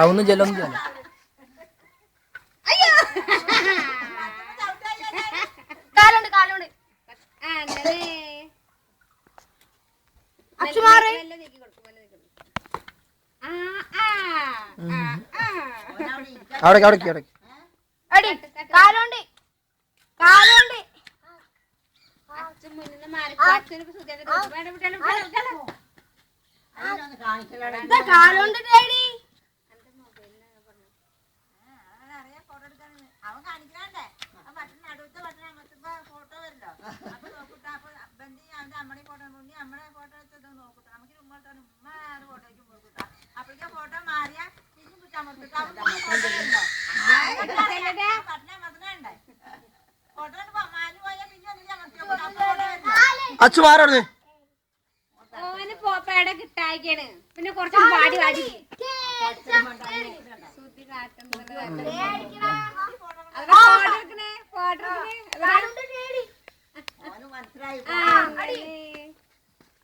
ഒന്നും ചെല്ലൊന്നും ചെല്ല. അവിടെ അവിടെ അച്ചു മാറാണ്. ഓന് പോപ്പയുടെ കിട്ടായിക്കാണ്. പിന്നെ കുറച്ച് പാടി പാടി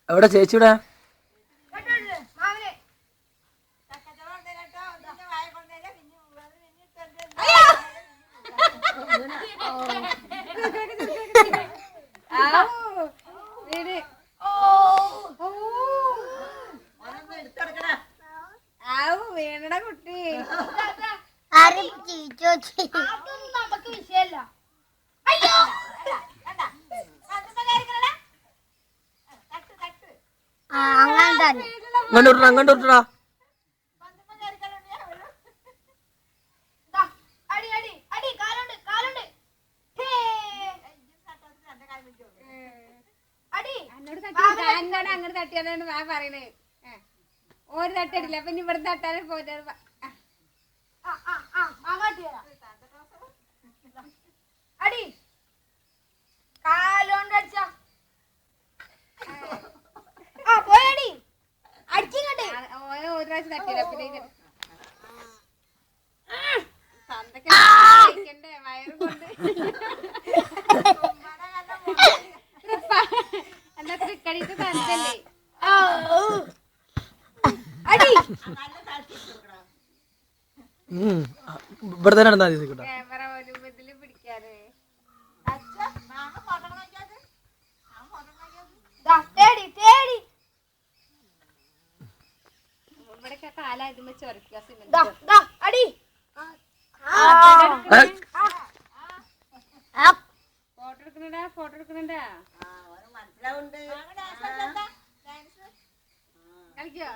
എവിടെ ചേച്ചിയുടെ വീണട കുട്ടി നമുക്ക് വിഷയല്ല. അങ്ങോട്ടാ എന്നോട് അങ്ങോട്ട് തട്ടിയാലാണ് ഞാൻ പറയണേ. ഒരു തട്ടടില്ല. അപ്പൊ ഇവിടെ തട്ടാൻ പോയിട്ട് അടി കാലോണ്ട് അടിച്ച പോയടി അടിക്കട്ടെ. ഓരോ ഒരു പ്രാവശ്യം തട്ടിയില്ല. പിന്നെ വയറും കൊണ്ട് എന്താ തൃക്കടിക്ക് തന്നല്ലേ. ഇവിടെ തന്നെ നടന്നാ മതി. ക്യാമറ പോലും ഇതില് പിടിക്കാതെ ഇവിടെയൊക്കെ കാലായതുമ്പോ ചൊരക്കുക സിമെന്റ് ഫോട്ടോ എടുക്കണടാ. ഫോട്ടോ എടുക്കണണ്ടാ കളിക്കോ?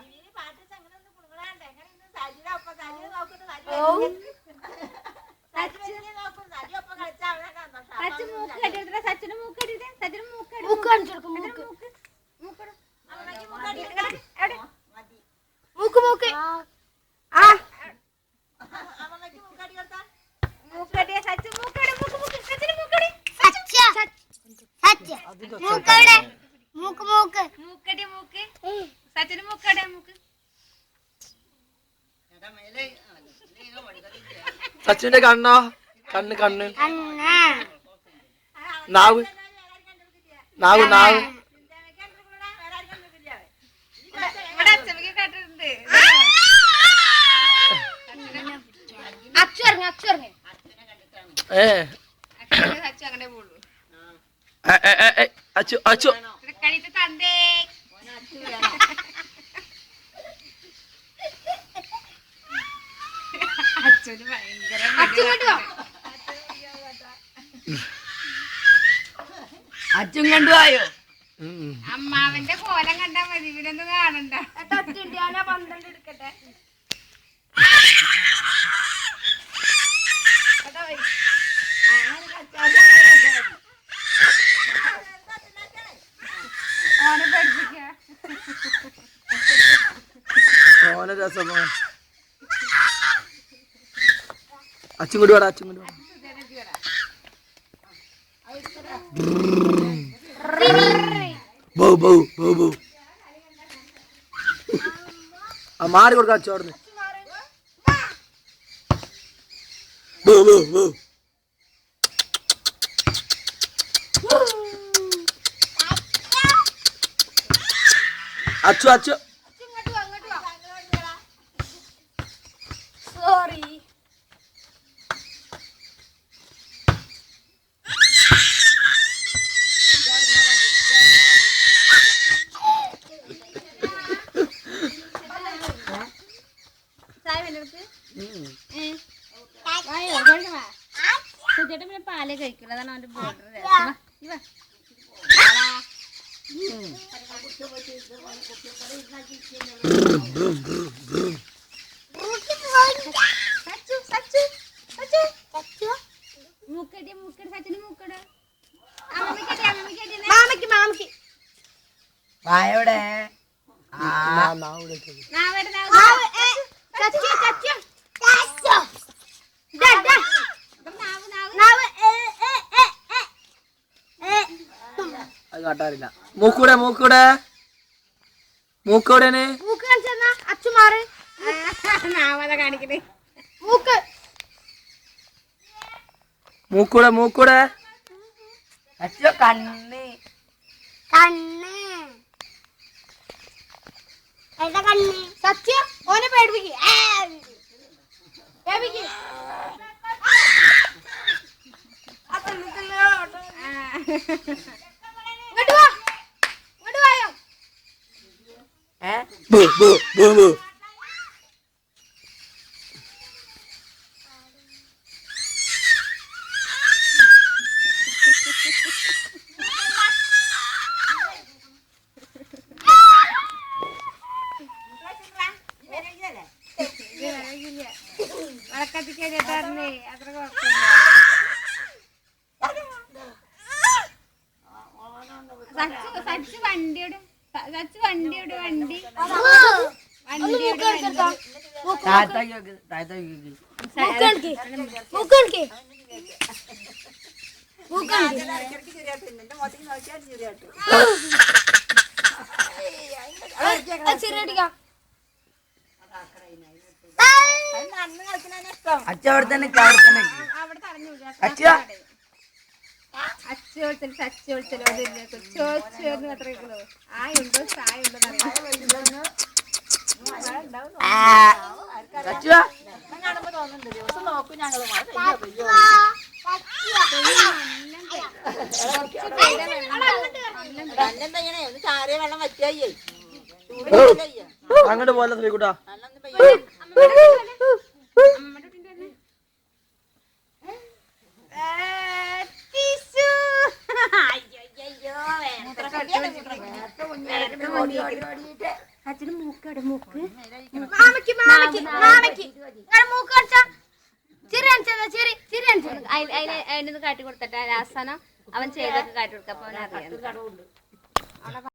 സച്ചിന് മൂക്ക് കെട്ടിട്ട് സച്ചിന് മൂക്ക് മൂക്ക് മൂക്ക് മൂക്കടിയ സച്ചു മൂക്കടി സച്ചിന് മൂക്കടി മൂക്ക് മൂക്ക് മൂക്കടി മൂക്ക് സച്ചിന് മൂക്കടി മൂക്ക്. സച്ചിന്റെ കണ്ണോ? കണ്ണ് നാവ് നാവ് നാവ് ഇവിടെ അച്ഛമ്മക്ക് കേട്ടിട്ടുണ്ട്. അച്ചു ഇറങ്ങി സച്ചു അങ്ങനെ പോളൂ. അച്ചു അച്ചു തൃക്കടിക്ക് തന്തേ അച്ഛന് ഭയങ്കര അച്ഛൻ കണ്ടുപോയോ? അമ്മാവന്റെ കോലം കണ്ടാ മതി. ഇവരൊന്നും കാണണ്ട. പന്ത്രണ്ട് എടുക്കട്ടെ. ഓനെ പഠിപ്പിക്ക. ഓനെ രസം. അച്ഛൻ കൊണ്ട് വേടാ. അച്ഛൻ കൊണ്ട് വേണം. ബൗ ബൗ ബൗ ബൗ ആ മാറി കൊടുക്കാം. അച്ഛൻ അവിടെ bow bow bow Achu Achu വായോ കഴിക്കവാ സുജേട്ടൻ പിന്നെ പാലേ കഴിക്കില്ല അതാണ് അവന്റെ ബോർഡർ മൂക്കടി മൂക്കടി സച്ചിന് മൂക്കട് മാമയ്ക്ക് മാമയ്ക്ക് വായോടെ കച്ചു കച്ചു ഡാ ഡാ നാവ് അത് കാട്ടാറില്ല. മൂക്കൂടെ മൂക്കൂടെ മൂക്കോടെയാണ്. മൂക്ക് കാണിച്ചെന്നാ അച്ചു മാറ് നാവത കാണിക്കണേ മൂക്ക് മൂക്കൂടെ മൂക്കൂടെ അച്ഛോ കണ്ണ് കണ്ണ് എന്താ കണ്ണ് സത്യം ഓനെ പേടിപ്പിക്ക് പേടിപ്പിക്ക് ഇങ്ങോട്ട് വാ ഇങ്ങോട്ട് വായോ ബു ബു ബു ബു. വളക്കത്തിക്കേട്ടായിരുന്നേ അത്ര കുഴപ്പമില്ല സച്ച് വണ്ടിയുടെ സച്ച് വണ്ടിയുടെ വണ്ടി വണ്ടിയുടെ താത്താക്കി നോക്ക് താത്താക്കി നോക്ക് മൂക്ക് കാണിക്ക് മൂക്ക് കാണിക്ക് മൂക്ക് കാണിക്ക് ചെറിയടിക്കാം അച്ഛ അവിടെ തന്നെ അവിടെ തന്നെ അവിടെ തടഞ്ഞു അച്ഛ അച്ചോളിച്ചൽ സച്ചോളിച്ചലോ ചോദിച്ചു അത്ര ആയുണ്ടോ ചായുണ്ടോ അച്ഛ അങ്ങോട്ട് പോലെ ശ്രീകുട്ടാ. മാമയ്ക്ക് മാമയ്ക്ക് മാമയ്ക്ക് നിങ്ങൾ മൂക്ക് കാണിച്ചാ ചിരി കാണിച്ചാ ചിരി ചിരി കാണിച്ചാ അതിനൊന്ന് കാട്ടി കൊടുത്തിട്ട് അവസാനം അവൻ ചെയ്തൊക്കെ കാട്ടി കൊടുക്കാം അപ്പൊ അവനറിയാം